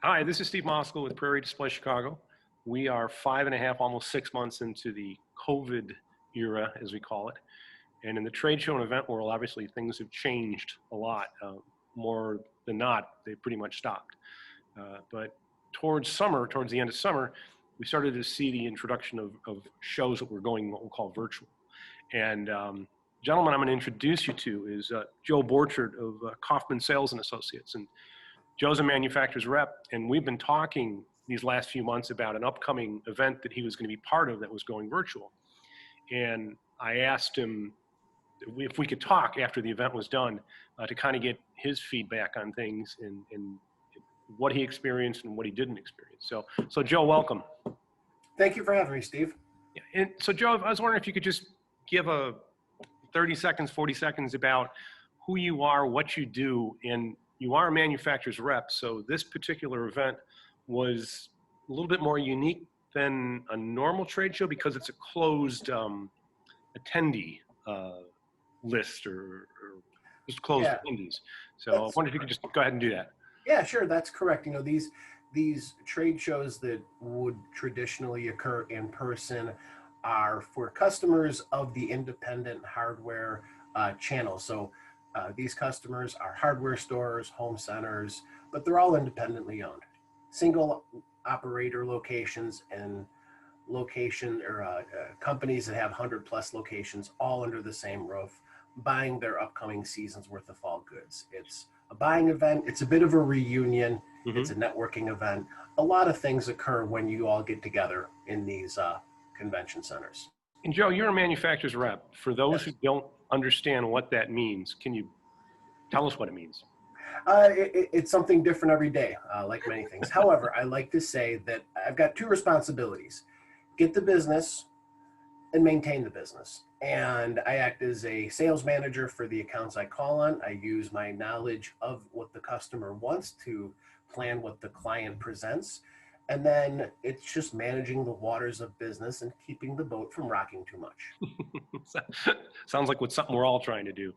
Hi, this is Steve Moskal with Prairie Display Chicago. We are 5.5, almost 6 months into the COVID era, as we call it. And in the trade show and event world, obviously things have changed a lot. More than not, they pretty much stopped. But towards the end of summer, we started to see the introduction of shows that were going what we'll call virtual. And gentleman I'm going to introduce you to is Joe Borchard of Kaufman Sales and Associates. And Joe's a manufacturer's rep, and we've been talking these last few months about an upcoming event that he was going to be part of that was going virtual. And I asked him if we could talk after the event was done to kind of get his feedback on things and what he experienced and what he didn't experience. So Joe, welcome. Thank you for having me, Steve. Yeah, and so Joe, I was wondering if you could just give a 30 seconds, 40 seconds about who you are, what you do, and you are a manufacturer's rep, so this particular event was a little bit more unique than a normal trade show because it's a closed attendee list or just closed attendees. So I wonder if you could just go ahead and do that. Yeah, sure, that's correct. You know, these trade shows that would traditionally occur in person are for customers of the independent hardware channel. So these customers are hardware stores, home centers, but they're all independently owned. Single operator locations and companies that have 100+ locations all under the same roof, buying their upcoming season's worth of fall goods. It's a buying event. It's a bit of a reunion. Mm-hmm. It's a networking event. A lot of things occur when you all get together in these convention centers. And Joe, you're a manufacturer's rep. For those who don't understand what that means, can you tell us what it means? It's something different every day, like many things. However, I like to say that I've got two responsibilities: get the business and maintain the business. And I act as a sales manager for the accounts I call on. I use my knowledge of what the customer wants to plan what the client presents. And then it's just managing the waters of business and keeping the boat from rocking too much. Sounds like something we're all trying to do.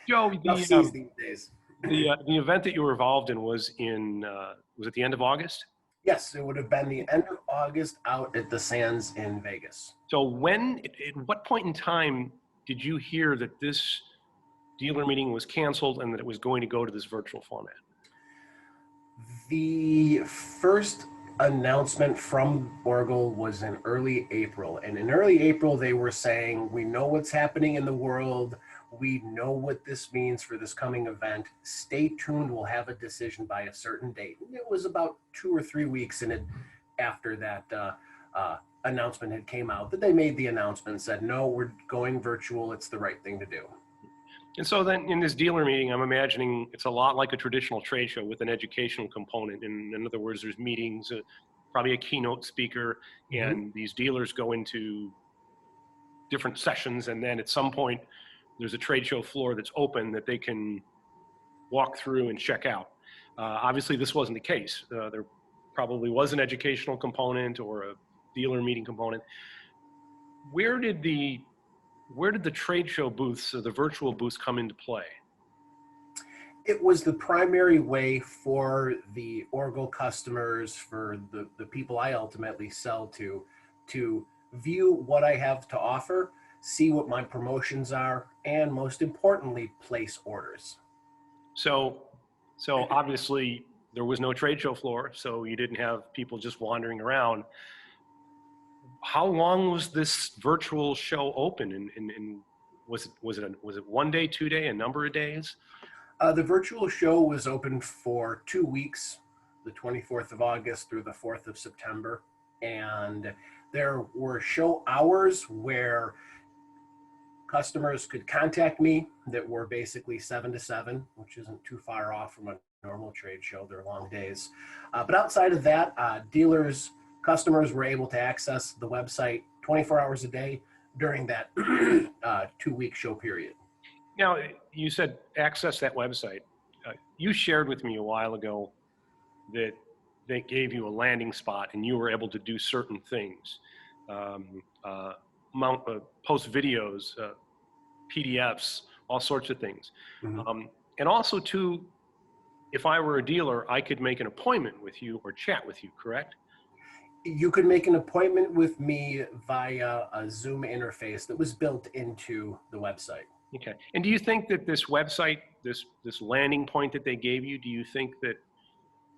Joe, these days. The event that you were involved in was it the end of August? Yes, it would have been the end of August out at the Sands in Vegas. So at what point in time did you hear that this dealer meeting was canceled and that it was going to go to this virtual format? The first announcement from Oracle was in early April. And in early April, they were saying, we know what's happening in the world. We know what this means for this coming event. Stay tuned. We'll have a decision by a certain date. And it was about 2 or 3 weeks after that announcement had came out that they made the announcement and said, no, we're going virtual. It's the right thing to do. And so then in this dealer meeting, I'm imagining it's a lot like a traditional trade show with an educational component. In other words, there's meetings, probably a keynote speaker, and these dealers go into different sessions. And then at some point, there's a trade show floor that's open that they can walk through and check out. Obviously, this wasn't the case. There probably was an educational component or a dealer meeting component. Where did the trade show booths or the virtual booths come into play? It was the primary way for the Oracle customers, for the people I ultimately sell to view what I have to offer, see what my promotions are, and most importantly, place orders. So obviously there was no trade show floor, so you didn't have people just wandering around. How long was this virtual show open, and was it 1 day, 2 day, a number of days? The virtual show was open for 2 weeks, the 24th of August through the 4th of September. And there were show hours where customers could contact me that were basically 7 to 7, which isn't too far off from a normal trade show. They're long days. But outside of that, customers were able to access the website 24 hours a day during that 2-week show period. Now, you said access that website. You shared with me a while ago that they gave you a landing spot and you were able to do certain things, post videos, PDFs, all sorts of things. And also too, if I were a dealer, I could make an appointment with you or chat with you, correct? You could make an appointment with me via a Zoom interface that was built into the website. Okay. And do you think that this website, this landing point that they gave you, do you think that,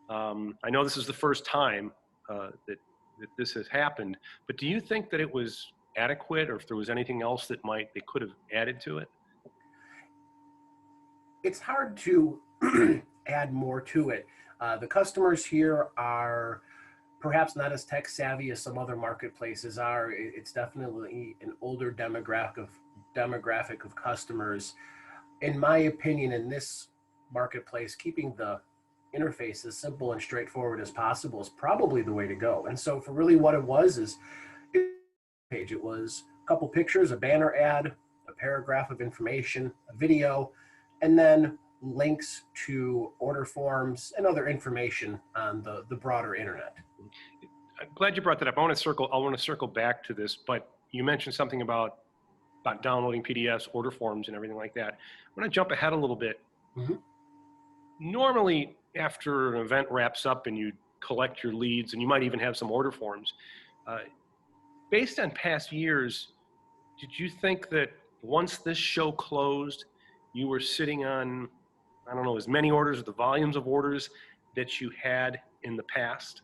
I know this is the first time that this has happened, but do you think that it was adequate, or if there was anything else that they could have added to it? It's hard to add more to it. The customers here are perhaps not as tech savvy as some other marketplaces are. It's definitely an older demographic of customers. In my opinion, in this marketplace, keeping the interface as simple and straightforward as possible is probably the way to go. And so for really what it was is page. It was a couple pictures, a banner ad, a paragraph of information, a video, and then links to order forms and other information on the broader internet. I'm glad you brought that up. I want to circle back to this, but you mentioned something about downloading PDFs, order forms, and everything like that. I want to jump ahead a little bit. Mm-hmm. Normally, after an event wraps up and you collect your leads, and you might even have some order forms, based on past years, did you think that once this show closed, you were sitting on, I don't know, as many orders or the volumes of orders that you had in the past?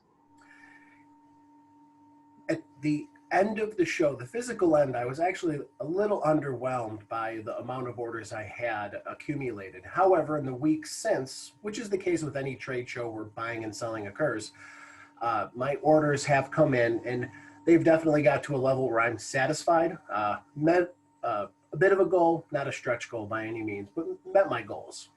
At the end of the show, the physical end, I was actually a little underwhelmed by the amount of orders I had accumulated. However, in the weeks since, which is the case with any trade show where buying and selling occurs, my orders have come in and they've definitely got to a level where I'm satisfied. Met a bit of a goal, not a stretch goal by any means, but met my goals.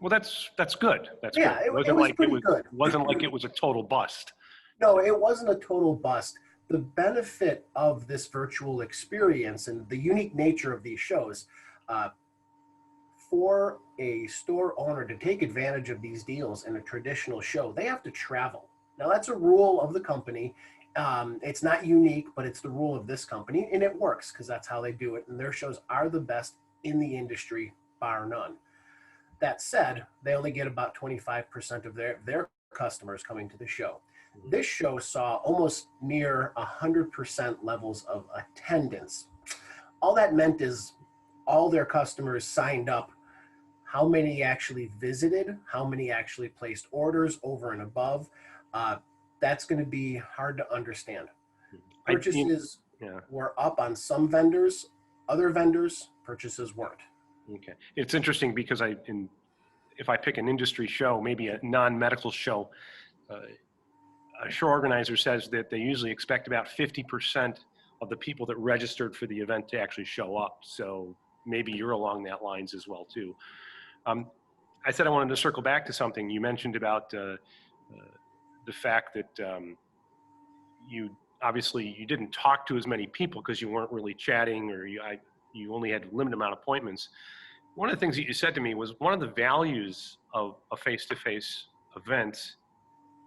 Well, that's good. That's yeah, good. it was pretty good. It wasn't like it was a total bust. No, it wasn't a total bust. The benefit of this virtual experience and the unique nature of these shows, for a store owner to take advantage of these deals in a traditional show, they have to travel. Now, that's a rule of the company. It's not unique, but it's the rule of this company, and it works because that's how they do it. And their shows are the best in the industry, bar none. That said, they only get about 25% of their customers coming to the show. This show saw almost near 100% levels of attendance. All that meant is all their customers signed up. How many actually visited? How many actually placed orders over and above? That's going to be hard to understand. Purchases were up on some vendors. Other vendors, purchases weren't. Okay. It's interesting because if I pick an industry show, maybe a non-medical show, a show organizer says that they usually expect about 50% of the people that registered for the event to actually show up. So maybe you're along that lines as well too. I said I wanted to circle back to something you mentioned about the fact that you didn't talk to as many people because you weren't really chatting, or you only had a limited amount of appointments. One of the things that you said to me was one of the values of a face-to-face event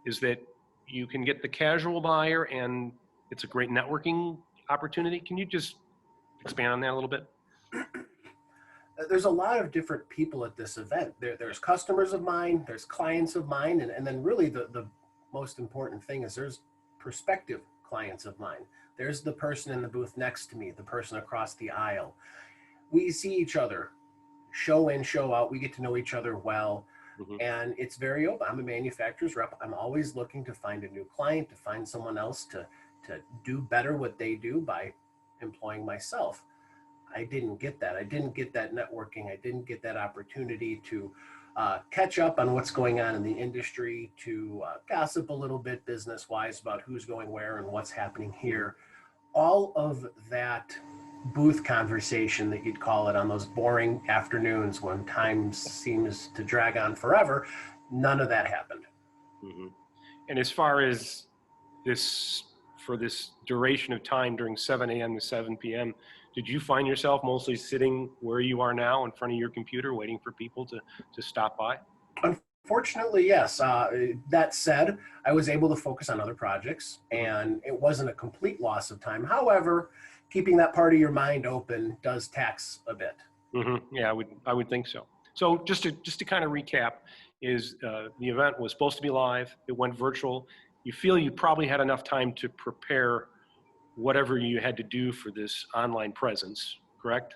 is that you can get the casual buyer and it's a great networking opportunity. Can you just expand on that a little bit? There's a lot of different people at this event. There's customers of mine, there's clients of mine, and then really the most important thing is there's prospective clients of mine. There's the person in the booth next to me, the person across the aisle. We see each other show in, show out. We get to know each other well. Mm-hmm. And it's very open. I'm a manufacturer's rep. I'm always looking to find a new client, to find someone else to do better what they do by employing myself. I didn't get that. I didn't get that networking. I didn't get that opportunity to catch up on what's going on in the industry, to gossip a little bit business-wise about who's going where and what's happening here. All of that booth conversation that you'd call it on those boring afternoons when time seems to drag on forever, none of that happened. Mm-hmm. And as far as for this duration of time during 7 a.m. to 7 p.m., did you find yourself mostly sitting where you are now in front of your computer waiting for people to stop by? Unfortunately, yes. That said, I was able to focus on other projects, and it wasn't a complete loss of time. However, keeping that part of your mind open does tax a bit. Mm-hmm. Yeah, I would think so. So just to kind of recap, is the event was supposed to be live. It went virtual. You feel you probably had enough time to prepare whatever you had to do for this online presence, correct?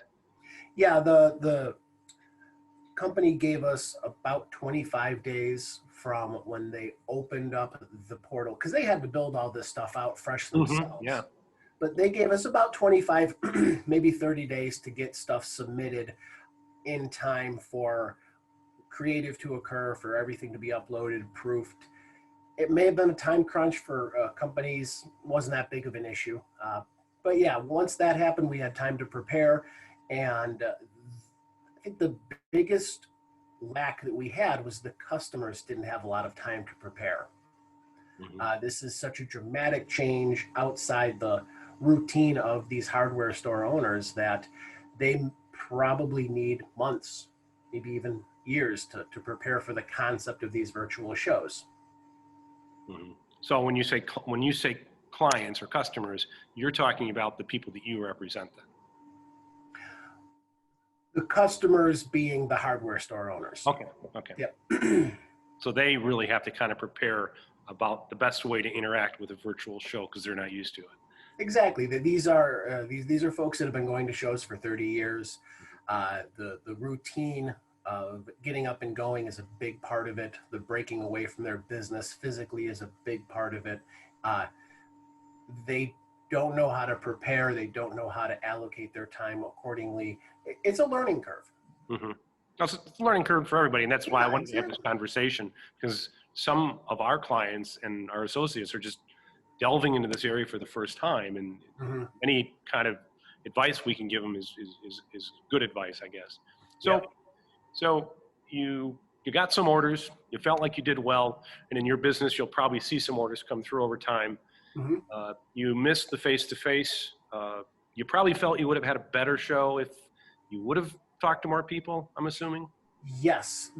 Yeah, the company gave us about 25 days from when they opened up the portal, because they had to build all this stuff out fresh themselves. Yeah. But they gave us about 25, maybe 30 days to get stuff submitted in time for creative to occur, for everything to be uploaded, proofed. It may have been a time crunch for companies, wasn't that big of an issue. But yeah, once that happened, we had time to prepare. And I think the biggest lack that we had was the customers didn't have a lot of time to prepare. This is such a dramatic change outside the routine of these hardware store owners that they probably need months, maybe even years to prepare for the concept of these virtual shows. So when you say clients or customers, you're talking about the people that you represent then? The customers being the hardware store owners. Okay. Yep. So they really have to kind of prepare about the best way to interact with a virtual show because they're not used to it. Exactly. These are folks that have been going to shows for 30 years. The routine of getting up and going is a big part of it. The breaking away from their business physically is a big part of it. They don't know how to prepare. They don't know how to allocate their time accordingly. It's a learning curve. It's a learning curve for everybody, and that's why I wanted to have this conversation, because some of our clients and our associates are just delving into this area for the first time, and any kind of advice we can give them is good advice, I guess. So you got some orders, you felt like you did well, and in your business you'll probably see some orders come through over time. You missed the face-to-face. You probably felt you would have had a better show if you would have talked to more people, I'm assuming? Yes.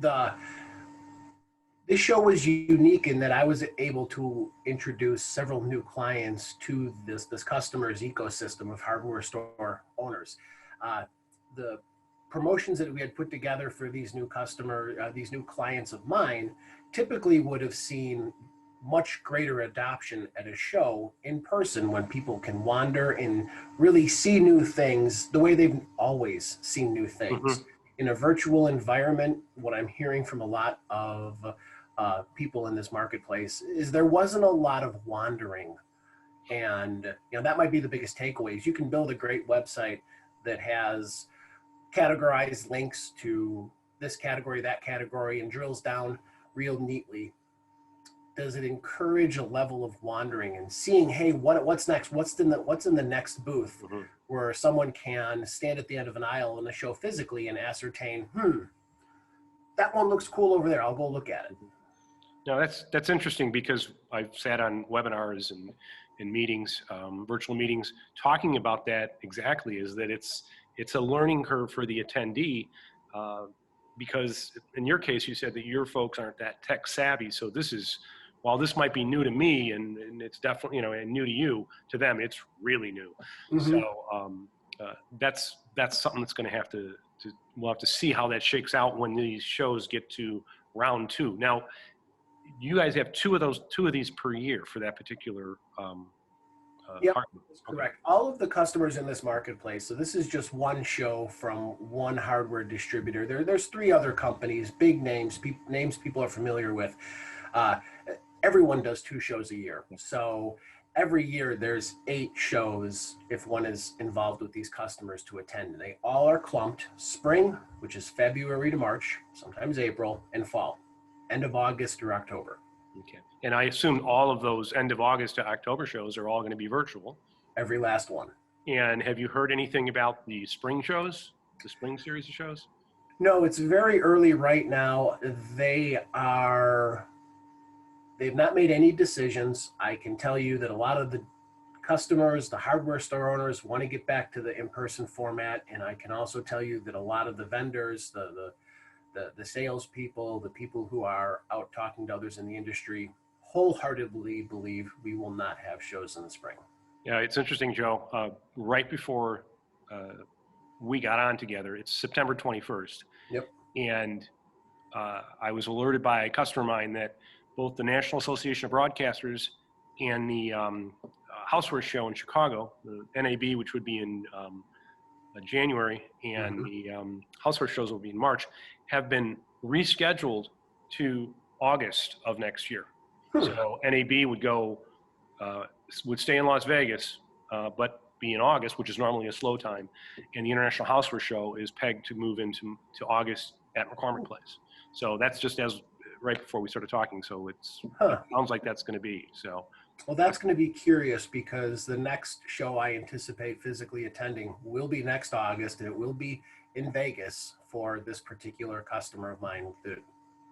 This show was unique in that I was able to introduce several new clients to this customer's ecosystem of hardware store owners. The promotions that we had put together for these new these new clients of mine typically would have seen much greater adoption at a show in person, when people can wander and really see new things the way they've always seen new things. In a virtual environment, what I'm hearing from a lot of people in this marketplace is there wasn't a lot of wandering. And that might be the biggest takeaways. You can build a great website that has categorized links to this category, that category, and drills down real neatly. Does it encourage a level of wandering and seeing, hey, what's next? What's in the next booth, where someone can stand at the end of an aisle in the show physically and ascertain, that one looks cool over there. I'll go look at it. No, that's interesting, because I've sat on webinars and meetings, virtual meetings, talking about that exactly, is that it's a learning curve for the attendee, because in your case, you said that your folks aren't that tech savvy. So while this might be new to me, and it's definitely, and new to you, to them, it's really new. So that's something that's going to have to we'll have to see how that shakes out when these shows get to round 2. Now, you guys have two of these per year for that particular Yep, correct. All of the customers in this marketplace, so this is just one show from one hardware distributor. There's 3 other companies, big names people are familiar with. Everyone does 2 shows a year. So every year there's 8 shows if one is involved with these customers to attend. They all are clumped: spring, which is February to March, sometimes April, and fall, end of August through October. Okay. And I assume all of those end of August to October shows are all going to be virtual. Every last one. And have you heard anything about the spring shows, the spring series of shows? No, it's very early right now. They've not made any decisions. I can tell you that a lot of the customers, the hardware store owners, want to get back to the in-person format. And I can also tell you that a lot of the vendors, the salespeople, the people who are out talking to others in the industry, wholeheartedly believe we will not have shows in the spring. Yeah, it's interesting, Joe. Right before we got on together, it's September 21st. Yep. And I was alerted by a customer of mine that both the National Association of Broadcasters and the Housewares Show in Chicago, the NAB, which would be in January, and the Housewares shows will be in March, have been rescheduled to August of next year. So NAB would stay in Las Vegas, but be in August, which is normally a slow time, and the International Houseware Show is pegged to move into August at McCormick Place. So that's just as right before we started talking. So it sounds like that's going to be so. Well, that's going to be curious because the next show I anticipate physically attending will be next August, and it will be in Vegas for this particular customer of mine that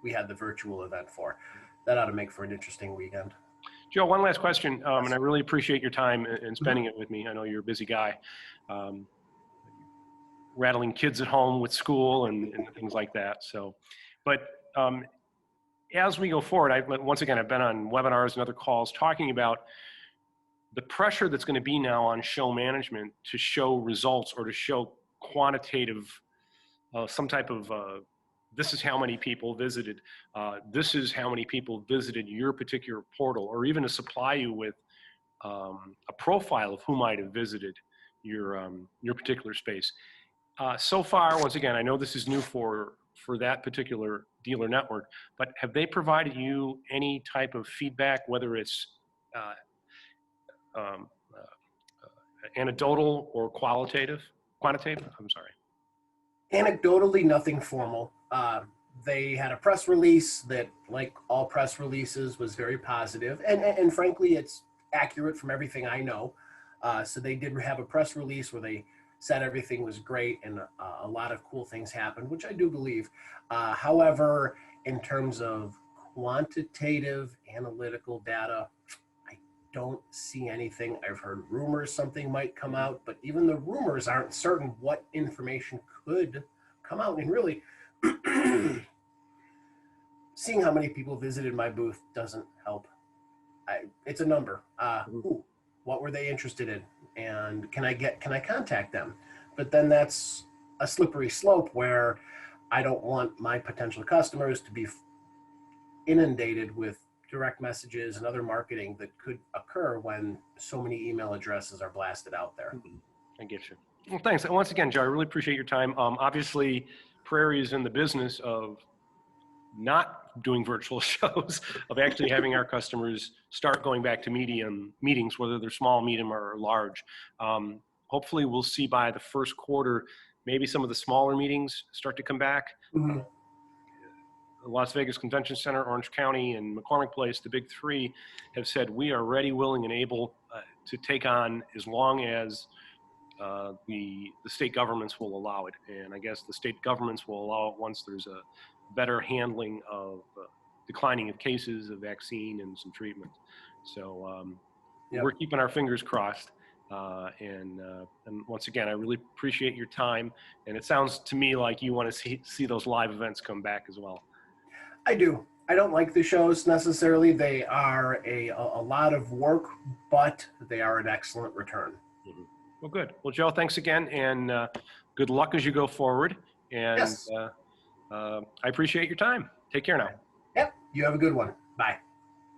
we had the virtual event for. That ought to make for an interesting weekend. Joe, one last question, and I really appreciate your time and spending it with me. I know you're a busy guy, rattling kids at home with school and things like that. So, but as we go forward, I've been on webinars and other calls talking about the pressure that's going to be now on show management to show results or to show quantitative, some type of, this is how many people visited, this is how many people visited your particular portal, or even to supply you with a profile of who might have visited your particular space. So far, once again, I know this is new for that particular dealer network, but have they provided you any type of feedback, whether it's anecdotal or quantitative? I'm sorry. Anecdotally, nothing formal. They had a press release that, like all press releases, was very positive, and frankly, it's accurate from everything I know. So they did have a press release where they said everything was great and a lot of cool things happened, which I do believe. However, in terms of quantitative analytical data, I don't see anything. I've heard rumors something might come out, but even the rumors aren't certain what information could come out. And really, seeing how many people visited my booth doesn't help. It's a number. What were they interested in? And can I contact them? But then that's a slippery slope where I don't want my potential customers to be inundated with direct messages and other marketing that could occur when so many email addresses are blasted out there. I get you. Well, thanks. Once again, Joe, I really appreciate your time. Obviously, Prairie is in the business of not doing virtual shows, of actually having our customers start going back to meetings, whether they're small, medium, or large. Hopefully we'll see by the first quarter, maybe some of the smaller meetings start to come back. The Las Vegas Convention Center, Orange County, and McCormick Place, the big three, have said we are ready, willing, and able to take on as long as the state governments will allow it. And I guess the state governments will allow it once there's a better handling of declining of cases of vaccine and some treatment. So we're keeping our fingers crossed. And once again, I really appreciate your time. And it sounds to me like you want to see those live events come back as well. I do. I don't like the shows necessarily. They are a lot of work, but they are an excellent return. Well, good. Well, Joe, thanks again, and good luck as you go forward. And yes. I appreciate your time. Take care now. Yep. You have a good one. Bye.